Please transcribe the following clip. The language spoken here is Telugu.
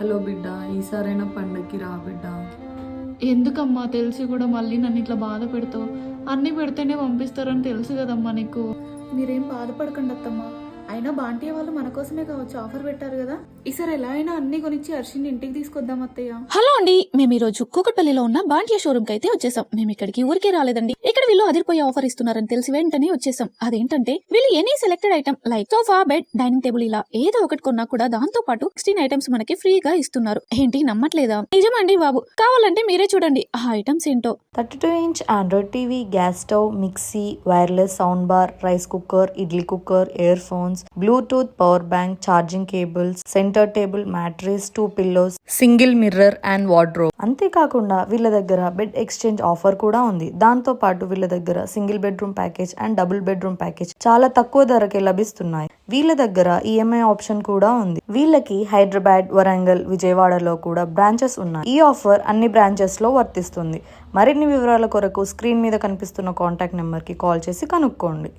హలో బిడ్డ, ఈసారైనా పండక్కి రా బిడ్డ. ఎందుకమ్మా తెలిసి కూడా మళ్ళీ నన్ను ఇట్లా బాధ పెడతావు? అన్నీ పెడితేనే పంపిస్తారని తెలుసు కదమ్మా నీకు. మీరేం బాధపడకండి అత్తమ్మా. అయినా బాంటీ వాళ్ళు మన కోసమే కావచ్చు ఆఫర్ పెట్టారు కదా. ఈసారి ఎలా అయినా అన్ని కొనిచ్చి హర్షిని ఇంటికి తీసుకొద్దాం అత్తయ్య. హలో అండి, మేము ఈ రోజు కూకట్పల్లిలో ఉన్న బాంటియా షోరూమ్ కి అయితే వచ్చేసాం. మేము ఇక్కడికి ఊరికే రాలేదండి. ఇక్కడ వీళ్ళు అదిరిపోయే ఆఫర్ ఇస్తున్నారని తెలిసి వెంటనే వచ్చేసాం. అదేంటంటే వీళ్ళు any selected item like sofa, bed, dining table ఇలా ఏదో ఒకటి కొన్నా కూడా దాంతో పాటు 16 ఐటమ్స్ మనకి ఫ్రీగా ఇస్తున్నారు. ఏంటి నమ్మట్లేదా? నిజమండి బాబు, కావాలంటే మీరే చూడండి ఆ ఐటమ్స్ ఏంటో. 32-inch Android TV, gas stove, mixie, wireless sound bar, rice cooker, idli cooker, ear phones, Bluetooth, power bank, charging cables, centre table, mattress, 2 pillows, single mirror and wardrobe. అంతేకాకుండా వీళ్ళ దగ్గర బెడ్ ఎక్స్చేంజ్ ఆఫర్ కూడా ఉంది. దాంతో పాటు వీళ్ళ దగ్గర single bedroom package and double bedroom package చాలా తక్కువ ధరకే లభిస్తున్నాయి. వీళ్ళ దగ్గర ఈఎంఐ ఆప్షన్ కూడా ఉంది. వీళ్ళకి హైదరాబాద్, వరంగల్, విజయవాడలో కూడా బ్రాంచెస్ ఉన్నాయి. ఈ ఆఫర్ అన్ని బ్రాంచెస్ లో వర్తిస్తుంది. మరిన్ని వివరాల కొరకు స్క్రీన్ మీద కనిపిస్తున్న కాంటాక్ట్ నెంబర్ కి కాల్ చేసి కనుక్కోండి.